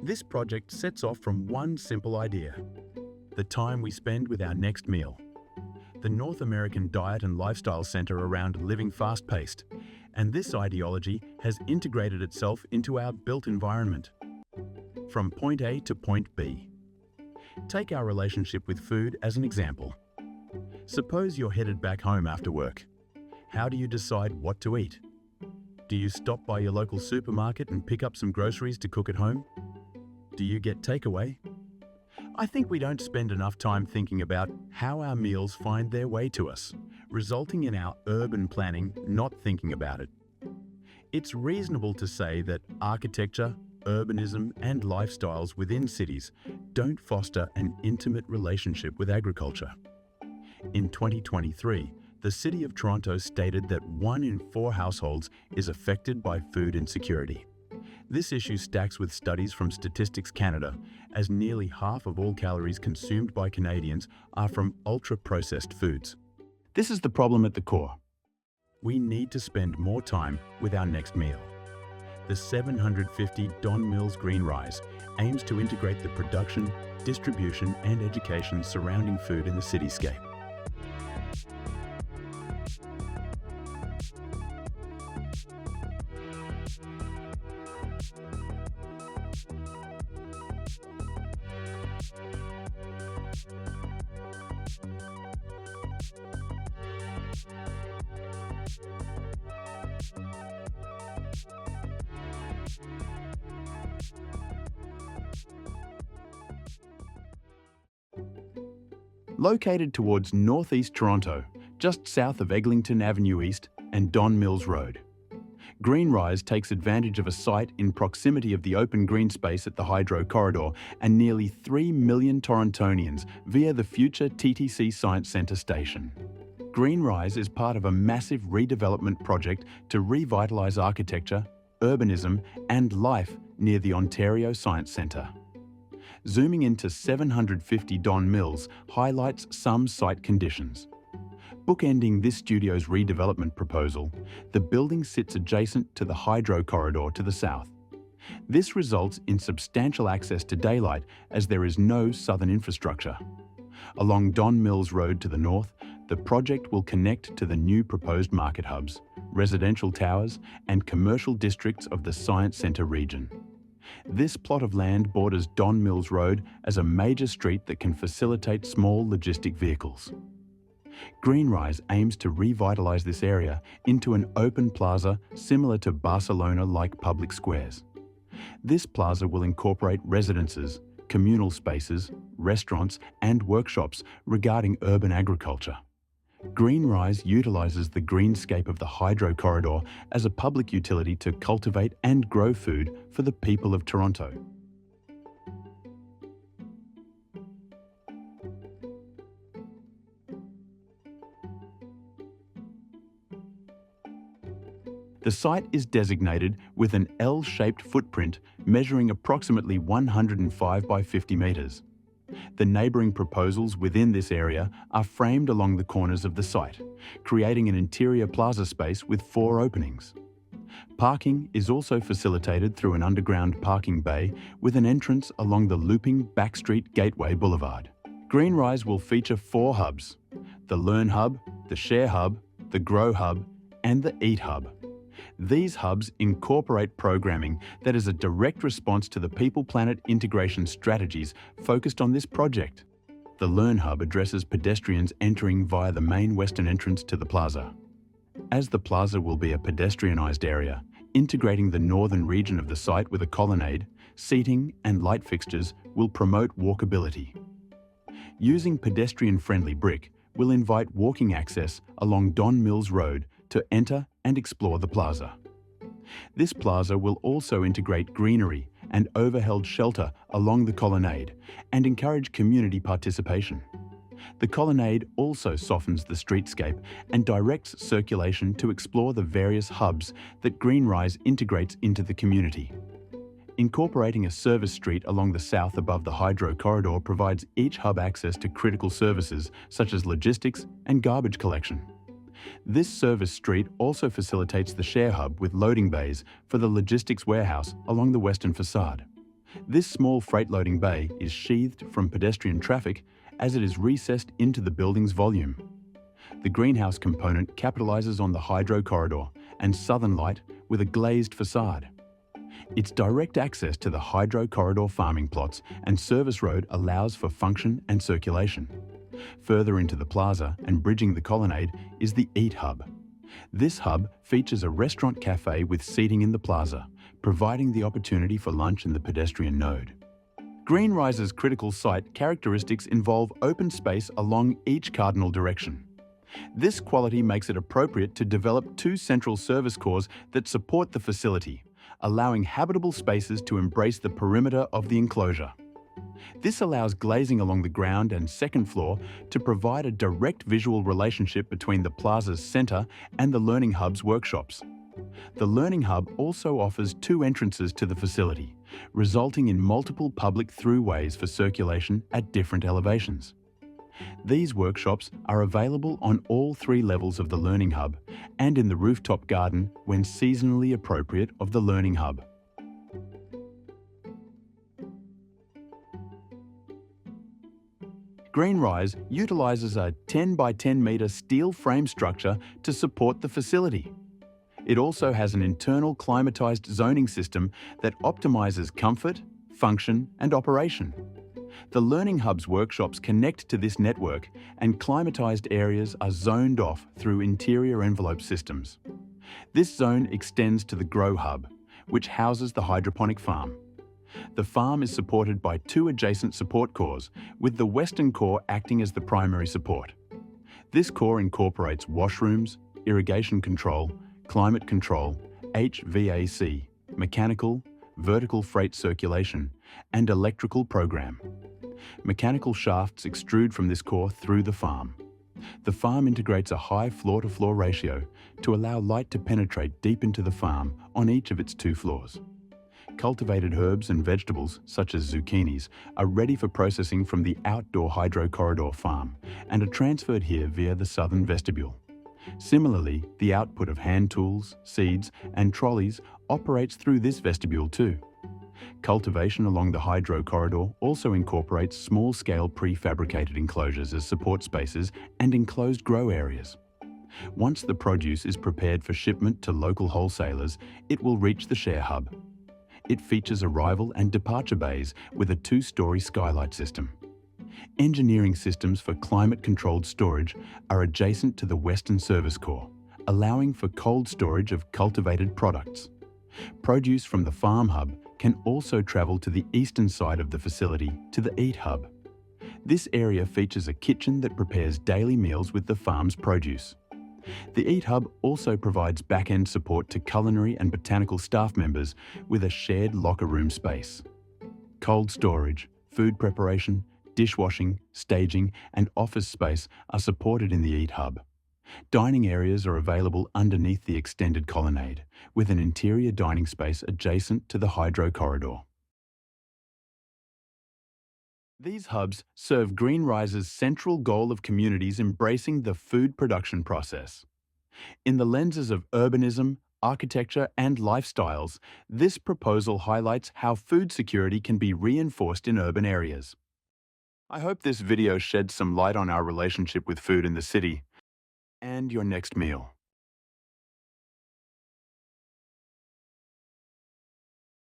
This project sets off from one simple idea: the time we spend with our next meal. The North American Diet and Lifestyle Center around living fast-paced, and this ideology has integrated itself into our built environment. From point A to point B. Take our relationship with food as an example. Suppose you're headed back home after work. How do you decide what to eat? Do you stop by your local supermarket and pick up some groceries to cook at home? Do you get takeaway? I think we don't spend enough time thinking about how our meals find their way to us, resulting in our urban planning not thinking about it. It's reasonable to say that architecture, urbanism, and lifestyles within cities don't foster an intimate relationship with agriculture. In 2023, the City of Toronto stated that 1 in 4 households is affected by food insecurity. This issue stacks with studies from Statistics Canada, as nearly half of all calories consumed by Canadians are from ultra-processed foods. This is the problem at the core. We need to spend more time with our next meal. The 750 Don Mills Greenrise aims to integrate the production, distribution, and education surrounding food in the cityscape. Located towards northeast Toronto, just south of Eglinton Avenue East and Don Mills Road, Greenrise takes advantage of a site in proximity of the open green space at the Hydro Corridor and nearly 3 million Torontonians via the future TTC Science Centre station. Greenrise is part of a massive redevelopment project to revitalise architecture, urbanism and life near the Ontario Science Centre. Zooming into 750 Don Mills highlights some site conditions. Bookending this studio's redevelopment proposal, the building sits adjacent to the Hydro Corridor to the south. This results in substantial access to daylight as there is no southern infrastructure. Along Don Mills Road to the north, the project will connect to the new proposed market hubs, residential towers, and commercial districts of the Science Centre region. This plot of land borders Don Mills Road as a major street that can facilitate small logistic vehicles. Greenrise aims to revitalise this area into an open plaza similar to Barcelona-like public squares. This plaza will incorporate residences, communal spaces, restaurants and workshops regarding urban agriculture. Greenrise utilises the greenscape of the Hydro Corridor as a public utility to cultivate and grow food for the people of Toronto. The site is designated with an L-shaped footprint measuring approximately 105 by 50 metres. The neighbouring proposals within this area are framed along the corners of the site, creating an interior plaza space with 4 openings. Parking is also facilitated through an underground parking bay with an entrance along the looping Backstreet Gateway Boulevard. Greenrise will feature 4 hubs: the Learn Hub, the Share Hub, the Grow Hub, and the Eat Hub. These hubs incorporate programming that is a direct response to the people-planet integration strategies focused on this project. The Learn Hub addresses pedestrians entering via the main western entrance to the plaza. As the plaza will be a pedestrianised area, integrating the northern region of the site with a colonnade, seating and light fixtures will promote walkability. Using pedestrian-friendly brick will invite walking access along Don Mills Road to enter and explore the plaza. This plaza will also integrate greenery and overheld shelter along the colonnade and encourage community participation. The colonnade also softens the streetscape and directs circulation to explore the various hubs that Greenrise integrates into the community. Incorporating a service street along the south above the Hydro Corridor provides each hub access to critical services such as logistics and garbage collection. This service street also facilitates the Share Hub with loading bays for the logistics warehouse along the western facade. This small freight loading bay is sheathed from pedestrian traffic as it is recessed into the building's volume. The greenhouse component capitalizes on the hydro corridor and southern light with a glazed facade. Its direct access to the hydro corridor farming plots and service road allows for function and circulation. Further into the plaza and bridging the colonnade is the Eat Hub. This hub features a restaurant cafe with seating in the plaza, providing the opportunity for lunch in the pedestrian node. Greenrise's critical site characteristics involve open space along each cardinal direction. This quality makes it appropriate to develop two central service cores that support the facility, allowing habitable spaces to embrace the perimeter of the enclosure. This allows glazing along the ground and second floor to provide a direct visual relationship between the plaza's center and the Learning Hub's workshops. The Learning Hub also offers two entrances to the facility, resulting in multiple public throughways for circulation at different elevations. These workshops are available on all three levels of the Learning Hub and in the rooftop garden when seasonally appropriate of the Learning Hub. Greenrise utilizes a 10 by 10 metre steel frame structure to support the facility. It also has an internal climatised zoning system that optimises comfort, function and operation. The Learning Hub's workshops connect to this network and climatised areas are zoned off through interior envelope systems. This zone extends to the Grow Hub, which houses the hydroponic farm. The farm is supported by two adjacent support cores, with the western core acting as the primary support. This core incorporates washrooms, irrigation control, climate control, HVAC, mechanical, vertical freight circulation, and electrical program. Mechanical shafts extrude from this core through the farm. The farm integrates a high floor-to-floor ratio to allow light to penetrate deep into the farm on each of its two floors. Cultivated herbs and vegetables, such as zucchinis, are ready for processing from the outdoor hydro corridor farm and are transferred here via the southern vestibule. Similarly, the output of hand tools, seeds, and trolleys operates through this vestibule too. Cultivation along the hydro corridor also incorporates small-scale prefabricated enclosures as support spaces and enclosed grow areas. Once the produce is prepared for shipment to local wholesalers, it will reach the share hub. It features arrival and departure bays with a two-story skylight system. Engineering systems for climate-controlled storage are adjacent to the western service core, allowing for cold storage of cultivated products. Produce from the farm hub can also travel to the eastern side of the facility to the Eat Hub. This area features a kitchen that prepares daily meals with the farm's produce. The Eat Hub also provides back-end support to culinary and botanical staff members with a shared locker room space. Cold storage, food preparation, dishwashing, staging, and office space are supported in the Eat Hub. Dining areas are available underneath the extended colonnade, with an interior dining space adjacent to the hydro corridor. These hubs serve Greenrise's central goal of communities embracing the food production process. In the lenses of urbanism, architecture, and lifestyles, this proposal highlights how food security can be reinforced in urban areas. I hope this video sheds some light on our relationship with food in the city and your next meal.